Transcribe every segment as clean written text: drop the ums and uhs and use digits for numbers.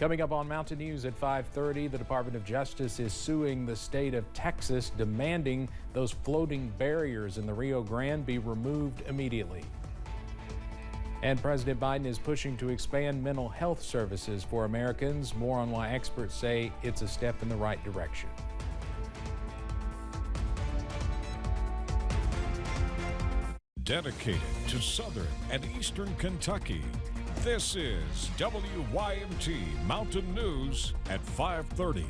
Coming up on Mountain News at 5:30, the Department of Justice is suing the state of Texas, demanding those floating barriers in the Rio Grande be removed immediately. And President Biden is pushing to expand mental health services for Americans. More on why experts say it's a step in the right direction. Dedicated to Southern and Eastern Kentucky, this is WYMT Mountain News at 5:30.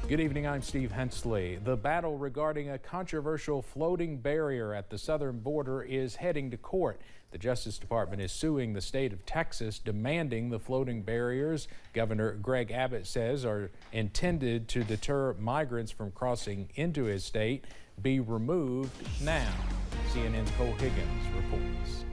Good evening, I'm Steve Hensley. The battle regarding a controversial floating barrier at the southern border is heading to court. The Justice Department is suing the state of Texas, demanding the floating barriers Governor Greg Abbott says are intended to deter migrants from crossing into his state be removed now. CNN's Cole Higgins reports.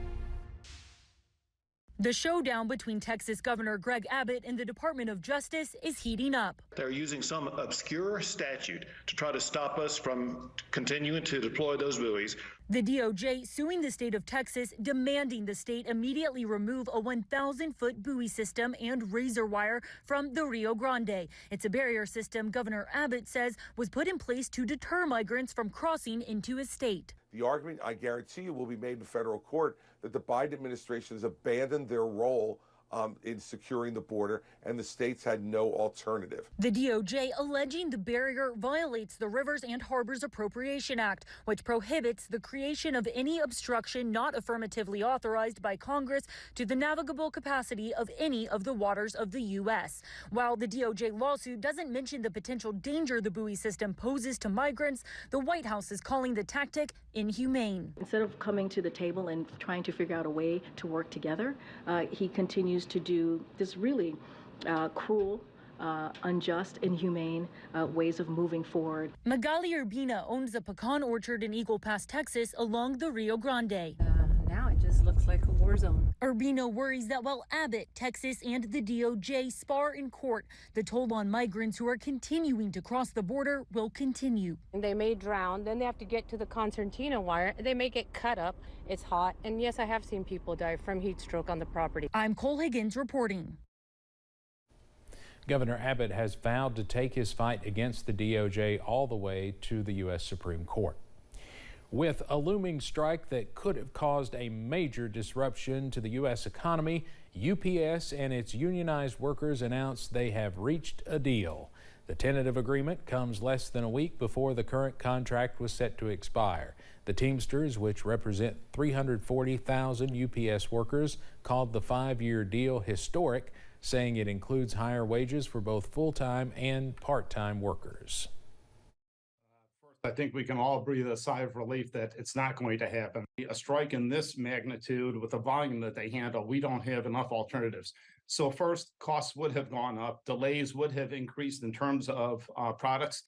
The showdown between Texas Governor Greg Abbott and the Department of Justice is heating up. They're using some obscure statute to try to stop us from continuing to deploy those buoys. The DOJ suing the state of Texas, demanding the state immediately remove a 1,000-foot buoy system and razor wire from the Rio Grande. It's a barrier system Governor Abbott says was put in place to deter migrants from crossing into his state. The argument, I guarantee you, will be made in federal court that the Biden administration has abandoned their role in securing the border, and the states had no alternative. The DOJ alleging the barrier violates the Rivers and Harbors Appropriation Act, which prohibits the creation of any obstruction not affirmatively authorized by Congress to the navigable capacity of any of the waters of the U.S. While the DOJ lawsuit doesn't mention the potential danger the buoy system poses to migrants, the White House is calling the tactic inhumane. Instead of coming to the table and trying to figure out a way to work together, he continues to do this really cruel, unjust, inhumane ways of moving forward. Magali Urbina owns a pecan orchard in Eagle Pass, Texas, along the Rio Grande. Now it just looks like a war zone. Urbina worries that while Abbott, Texas, and the DOJ spar in court, the toll on migrants who are continuing to cross the border will continue. And they may drown, then they have to get to the concertina wire. They may get cut up. It's hot. And yes, I have seen people die from heat stroke on the property. I'm Cole Higgins reporting. Governor Abbott has vowed to take his fight against the DOJ all the way to the U.S. Supreme Court. With a looming strike that could have caused a major disruption to the U.S. economy, UPS and its unionized workers announced they have reached a deal. The tentative agreement comes less than a week before the current contract was set to expire. The Teamsters, which represent 340,000 UPS workers, called the 5-year deal historic, saying it includes higher wages for both full-time and part-time workers. I think we can all breathe a sigh of relief that it's not going to happen. A strike in this magnitude with the volume that they handle, we don't have enough alternatives. So first, costs would have gone up, delays would have increased in terms of products.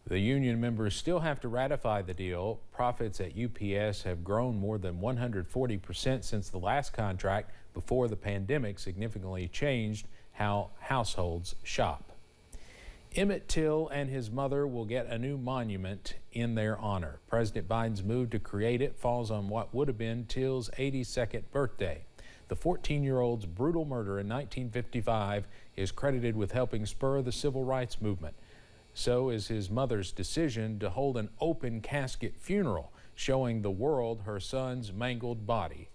The union members still have to ratify the deal. Profits at UPS have grown more than 140% since the last contract before the pandemic significantly changed how households shop. Emmett Till and his mother will get a new monument in their honor. President Biden's move to create it falls on what would have been Till's 82nd birthday. The 14-year-old's brutal murder in 1955 is credited with helping spur the civil rights movement. So is his mother's decision to hold an open casket funeral, showing the world her son's mangled body.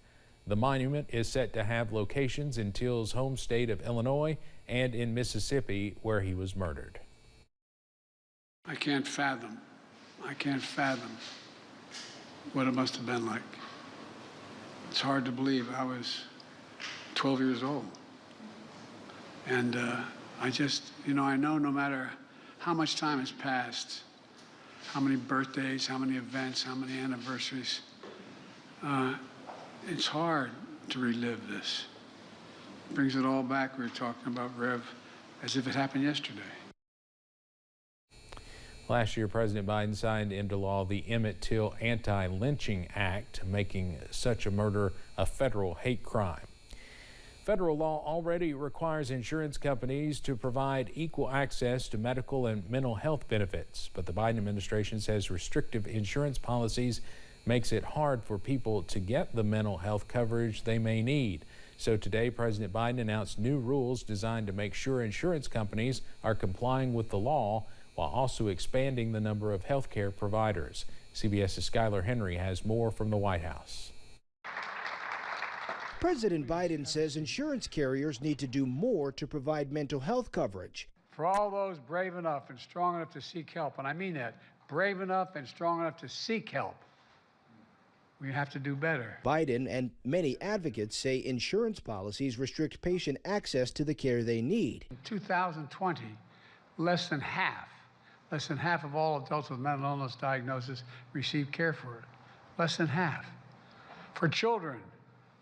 The monument is set to have locations in Till's home state of Illinois and in Mississippi, where he was murdered. I can't fathom what it must have been like. It's hard to believe I was 12 years old. And I just, I know no matter how much time has passed, how many birthdays, how many events, how many anniversaries, it's hard to relive this. It brings it all back. We were talking about Rev as if it happened yesterday. Last year, President Biden signed into law the Emmett Till Anti-Lynching Act, making such a murder a federal hate crime. Federal law already requires insurance companies to provide equal access to medical and mental health benefits, but the Biden administration says restrictive insurance policies makes it hard for people to get the mental health coverage they may need. So today, President Biden announced new rules designed to make sure insurance companies are complying with the law while also expanding the number of health care providers. CBS's Skylar Henry has more from the White House. President Biden says insurance carriers need to do more to provide mental health coverage. For all those brave enough and strong enough to seek help, and I mean that, brave enough and strong enough to seek help, we have to do better. Biden and many advocates say insurance policies restrict patient access to the care they need. In 2020, less than half of all adults with mental illness diagnosis receive care for it. Less than half. For children,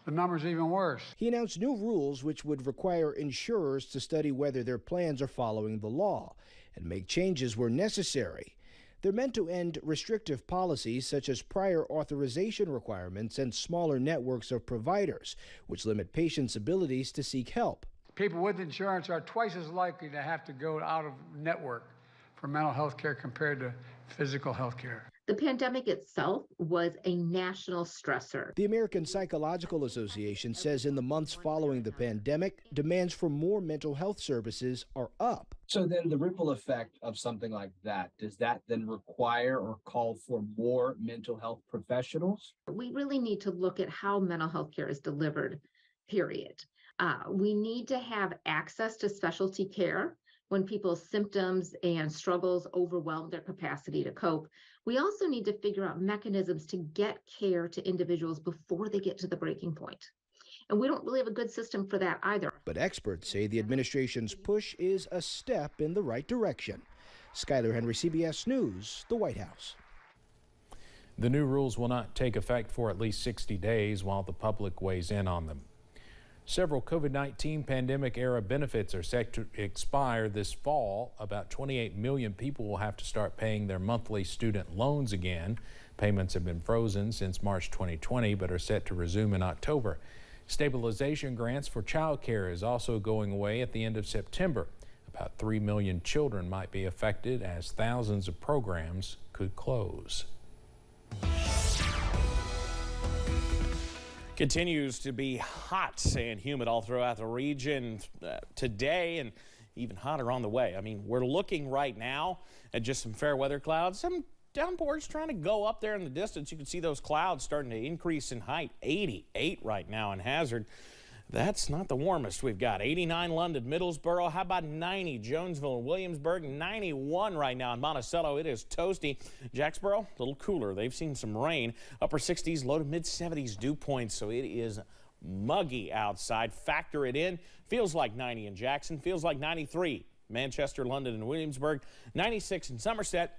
the number's even worse. He announced new rules which would require insurers to study whether their plans are following the law and make changes where necessary. They're meant to end restrictive policies such as prior authorization requirements and smaller networks of providers, which limit patients' abilities to seek help. People with insurance are twice as likely to have to go out of network for mental health care compared to physical health care. The pandemic itself was a national stressor. The American Psychological Association says in the months following the pandemic, demands for more mental health services are up. So then the ripple effect of something like that, does that then require or call for more mental health professionals? We really need to look at how mental health care is delivered, period. We need to have access to specialty care when people's symptoms and struggles overwhelm their capacity to cope. We also need to figure out mechanisms to get care to individuals before they get to the breaking point. And we don't really have a good system for that either. But experts say the administration's push is a step in the right direction. Skylar Henry, CBS News, the White House. The new rules will not take effect for at least 60 days while the public weighs in on them. Several COVID-19 pandemic-era benefits are set to expire this fall. About 28 million people will have to start paying their monthly student loans again. Payments have been frozen since March 2020, but are set to resume in October. Stabilization grants for child care is also going away at the end of September. About 3 million children might be affected as thousands of programs could close. Continues to be hot and humid all throughout the region today, and even hotter on the way. I mean, we're looking right now at just some fair weather clouds. Some downpours trying to go up there in the distance. You can see those clouds starting to increase in height. 88 right now in Hazard. That's not the warmest we've got. 89 London, Middlesboro. How about 90 Jonesville and Williamsburg? 91 right now in Monticello. It is toasty. Jacksboro, a little cooler. They've seen some rain. Upper 60s, low to mid 70s dew points, so it is muggy outside. Factor it in. Feels like 90 in Jackson. Feels like 93 Manchester, London, and Williamsburg. 96 in Somerset.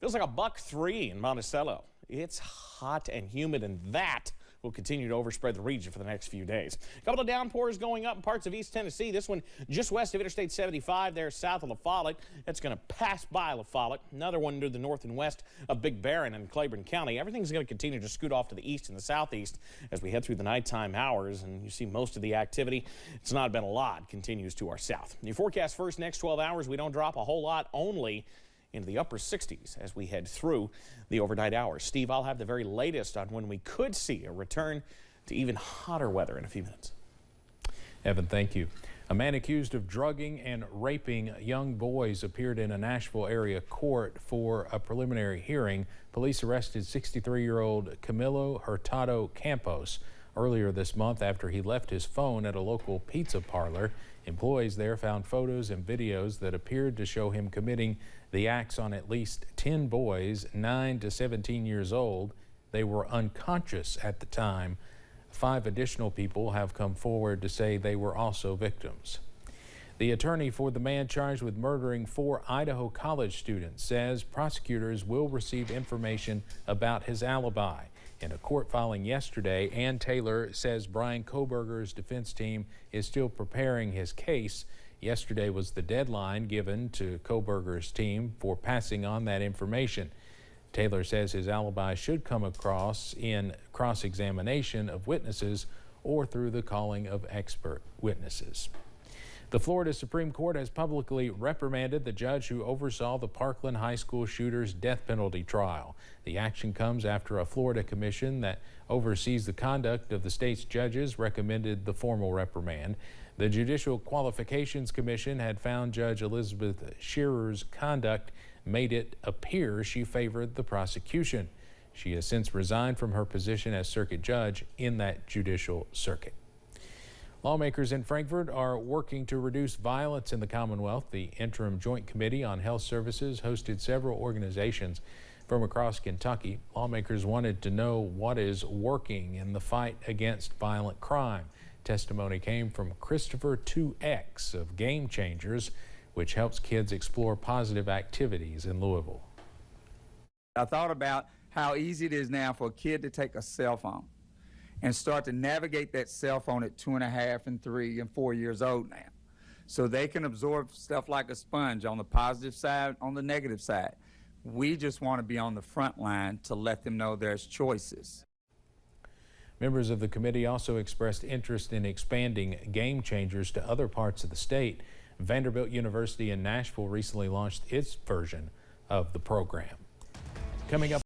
Feels like $103 in Monticello. It's hot and humid, and that will continue to overspread the region for the next few days. A couple of downpours going up in parts of East Tennessee. This one just west of Interstate 75 there south of La Follette. It's going to pass by La Follette. Another one to the north and west of Big Barron and Claiborne County. Everything's going to continue to scoot off to the east and the southeast as we head through the nighttime hours, and you see most of the activity. It's not been a lot. Continues to our south. Your forecast first next 12 hours, we don't drop a whole lot, only into the upper 60s as we head through the overnight hours. Steve, I'll have the very latest on when we could see a return to even hotter weather in a few minutes. Evan, thank you. A man accused of drugging and raping young boys appeared in a Nashville area court for a preliminary hearing. Police arrested 63-year-old Camilo Hurtado Campos earlier this month after he left his phone at a local pizza parlor. Employees there found photos and videos that appeared to show him committing the acts on at least 10 boys, 9 to 17 years old. They were unconscious at the time. 5 additional people have come forward to say they were also victims. The attorney for the man charged with murdering 4 Idaho college students says prosecutors will receive information about his alibi. In a court filing yesterday, Ann Taylor says Brian Kohberger's defense team is still preparing his case. Yesterday was the deadline given to Kohberger's team for passing on that information. Taylor says his alibi should come across in cross-examination of witnesses or through the calling of expert witnesses. The Florida Supreme Court has publicly reprimanded the judge who oversaw the Parkland High School shooter's death penalty trial. The action comes after a Florida commission that oversees the conduct of the state's judges recommended the formal reprimand. The Judicial Qualifications Commission had found Judge Elizabeth Shearer's conduct made it appear she favored the prosecution. She has since resigned from her position as circuit judge in that judicial circuit. Lawmakers in Frankfort are working to reduce violence in the Commonwealth. The Interim Joint Committee on Health Services hosted several organizations from across Kentucky. Lawmakers wanted to know what is working in the fight against violent crime. Testimony came from Christopher 2X of Game Changers, which helps kids explore positive activities in Louisville. I thought about how easy it is now for a kid to take a cell phone and start to navigate that cell phone at 2.5 and 3 and 4 years old now. So they can absorb stuff like a sponge on the positive side, on the negative side. We just want to be on the front line to let them know there's choices. Members of the committee also expressed interest in expanding Game Changers to other parts of the state. Vanderbilt University in Nashville recently launched its version of the program. Coming up